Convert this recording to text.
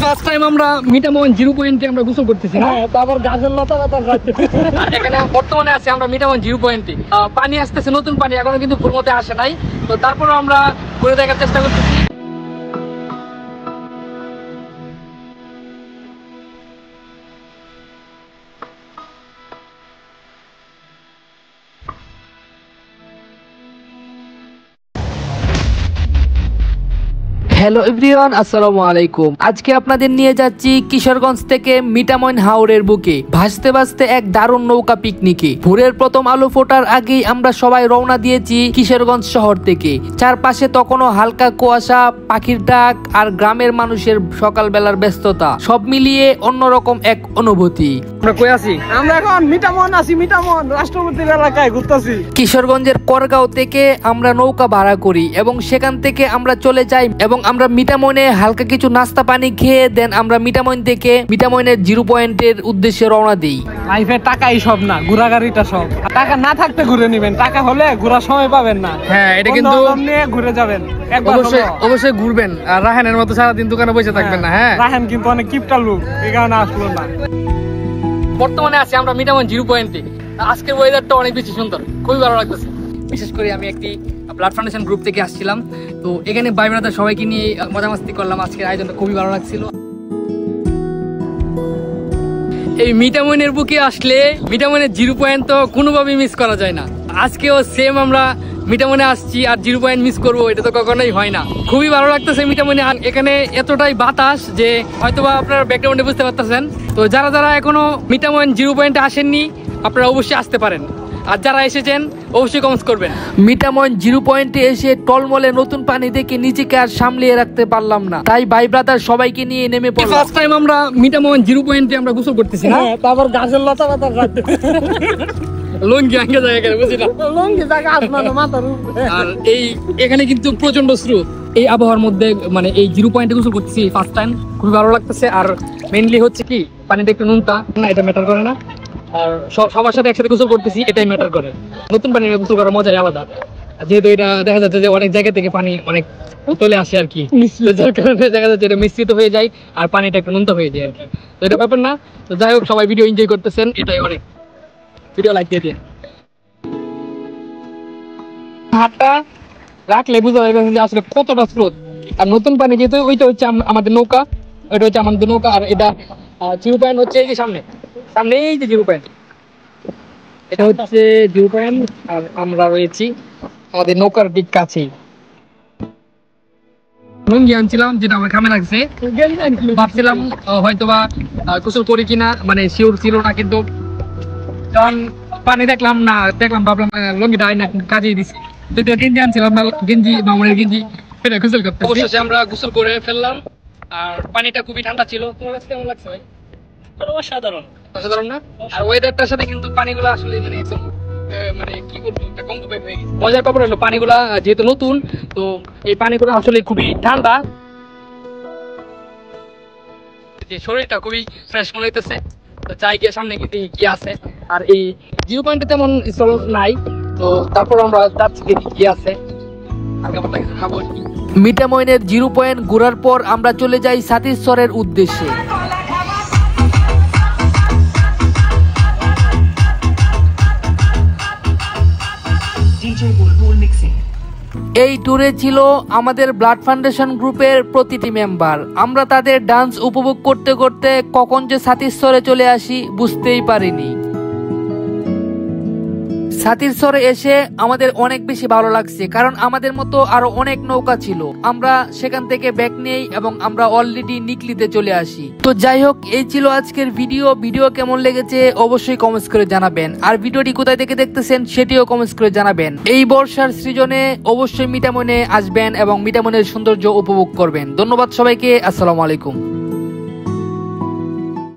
First time আমরা মিটামইন 0 পয়েন্টে আমরা গোসল করতেছি না, তারপর গাছের লতা পাতা এখানে বর্তমানে আছে আমরা মিটামইন 0 পয়েন্টে। পানি আসতেছে, নতুন পানি, এখনো কিন্তু ফুল মতে আসে নাই, তো তারপরে আমরা ঘুরে দেখার চেষ্টা করতেছি। হ্যালো এভরিওয়ান, আসসালামু আলাইকুম। আজকে আপনাদের নিয়ে যাচ্ছি কিশোরগঞ্জ থেকে মিটামইন হাওরের বুকে ভাসতে ভাসতে এক দারুণ নৌকা পিকনিকে। ভোরের প্রথম আলো ফোটার আগেই আমরা সবাই রওনা দিয়েছি কিশোরগঞ্জ শহর থেকে। চারপাশে তখনও হালকা কুয়াশা, পাখির ডাক আর গ্রামের মানুষের সকালবেলার ব্যস্ততা, সব মিলিয়ে অন্যরকম এক অনুভূতি। আমরা কই আছি? আমরা এখন মিটামইন আছি, মিটামইন রাষ্ট্রপতির এলাকায় ঘুরতেছি। কিশোরগঞ্জের করগাঁও থেকে আমরা নৌকা ভাড়া করি এবং সেখান থেকে আমরা চলে যাই এবং আমরা মিটামইনে হালকা কিছু নাস্তা পানি খেয়ে দেন আমরা মিটামইন থেকে মিটামইনের 0 পয়েন্টের উদ্দেশ্যে রওনা দিই। লাইফে টাকাই সব না, ঘোরাঘুরিটা সব। টাকা না থাকতে ঘুরে নেবেন, টাকা হলে ঘোরার সময় পাবেন না। হ্যাঁ, এটা কিন্তু নিয়ে ঘুরে যাবেন, অবশ্যই ঘুরবেন। আর রাহানের মতো সারাদিন দোকানে বসে থাকবেন না। হ্যাঁ, রাহান কিন্তু অনেক কিপটা লোক, এই কারণে আসলো না। বর্তমানে আছি আমরা মিটামইন 0 পয়েন্টে। আজকের ওয়েদারটা অনেক বেশি সুন্দর, খুবই ভালো লাগতেছে। বিশেষ করে আমি একটি ব্লাড ফাউন্ডেশন গ্রুপ থেকে আসছিলাম, তো এখানে ভাই ব্রাদার সবাইকে নিয়ে মজা মাস্তি করলাম। আজকের আয়োজনটা খুবই ভালো লাগছিল। এই মিটামইনের বুকে আসলে মিটামইনের 0 পয়েন্ট তো কোনোভাবেই মিস করা যায় না। আজকেও সেম আমরা মিটামইনে আসছি আর 0 পয়েন্ট মিস করবো, এটা তো কখনোই হয় না। খুবই ভালো লাগতেছে মিটামইনে। এখানে এতটাই বাতাস যে হয়তোবা আপনারা ব্যাকগ্রাউন্ডে বুঝতে পারতেছেন। তো যারা যারা এখনো মিটামইন 0 পয়েন্টে আসেননি, আপনারা অবশ্যই আসতে পারেন। আর যারা এসেছেন অবশ্যই কমেন্টস করবেন। মিটামইন 0 পয়েন্টে এসে টলমলে নতুন পানি দেখে নিজেকে আর সামলিয়ে রাখতে পারলাম না, তাই ভাই ব্রাদার সবাইকে নিয়ে নেমে পড়লাম। ফার্স্ট টাইম আমরা মিটামইন 0 পয়েন্টে আমরা গোসল করতেছি না, তারপর গাছের লতা পাতা লঙ্গি আঙ্গে জায়গা বুঝি না, লঙ্গি জায়গা আসলো মাথার উপরে। আর এখানে কিন্তু প্রচন্ড স্রোত। এই আবহাওয়ার মধ্যে মানে এই 0 পয়েন্টে গোসল করতেছি ফার্স্ট টাইম, খুবই ভালো লাগতেছে। আর মেইনলি হচ্ছে কি, পানিটা একটু নুনতা না, এটা ম্যাটার করে না। আর সবার সাথে একসাথে গোসল করতেছি, এটাই ম্যাটার করে। নতুন পানি গোসল করার মজাই আলাদা, যেহেতু এটা দেখা যাচ্ছে যে অনেক জায়গা থেকে পানি অনেক চলে আসে আর কি, যার কারণে দেখা যাচ্ছে এটা মিশ্রিত হয়ে যায় আর পানিটা একটু নুনতা হয়ে যায় আর কি। তো এটা ব্যাপার না। তো যাই হোক, সবাই ভিডিও এনজয় করতেছেন, এটাই অনেক। ভিডিও লাইক দিয়ে দিন। হাতটা রাখলে বুঝা যাবে আসলে কতটা স্রোত। আর নতুন পানি যেহেতু, ওইটা হচ্ছে আমাদের নৌকা, ওইটা হচ্ছে আমাদের নৌকা। আর এটা 0 পয়েন্ট হচ্ছে এই যে সামনে এই যে 0 পয়েন্ট, এটা হচ্ছে 0 পয়েন্ট। আর আমরা রয়েছি আমাদের নৌকার দিক কাছেই। লুঙ্গি আনছিলাম, যেটা আমার কামে লাগছে। ভাবছিলাম হয়তোবা গোসল করি কিনা, মানে শিওর ছিল না, কিন্তু যখন পানি দেখলাম ভাবলাম লুঙ্গিটা কাজেই দিছি। গেঞ্জি আনছিলাম, গেঞ্জি মামুনের গেঞ্জি, সেটা গোসল করতে অবশ্যই আমরা গোসল করে ফেললাম। আর পানিটা খুবই ঠান্ডা ছিল। তোমার কাছে কেমন লাগছে ভাই? অসাধারণ না? আর ওয়েদারটার সাথে কিন্তু পানিগুলো আসলে মানে কি বলবো, একটা কম্বো হয়ে গেছে। মজার ব্যাপার হলো পানিগুলা যেহেতু নতুন, তো এই পানিগুলো আসলে খুবই ঠান্ডা, যে শরীরটা খুবই ফ্রেশ মনে হইতেছে। তো চাই গিয়ে সামনে কি আছে। আর এই 0 পয়েন্টে তেমন স্থল নাই, তো তারপর আমরা যাচ্ছি কি আছে। মিটামইনের 0 পয়েন্ট ঘোরার পর আমরা চলে যাই সাতিরচরের উদ্দেশ্যে। এই ট্যুরে ছিল আমাদের ব্লাড ফাউন্ডেশন গ্রুপের প্রতিটি মেম্বার। আমরা তাদের ডান্স উপভোগ করতে করতে কখন যে সাতিরচরে চলে আসি বুঝতেই পারিনি। সাতিরচরে এসে আমাদের অনেক বেশি ভালো লাগছে, কারণ আমাদের মতো আরো অনেক নৌকা ছিল। আমরা সেখান থেকে ব্যাগ নেই এবং আমরা অলরেডি নিকলিতে চলে আসি। তো যাই হোক, এই ছিল আজকের ভিডিও কেমন লেগেছে অবশ্যই কমেন্টস করে জানাবেন। আর ভিডিওটি কোথায় থেকে দেখতেছেন সেটিও কমেন্টস করে জানাবেন। এই বর্ষার সৃজনে অবশ্যই মিটামইনে আসবেন এবং মিটামইনের সৌন্দর্য উপভোগ করবেন। ধন্যবাদ সবাইকে, আসসালামু আলাইকুম।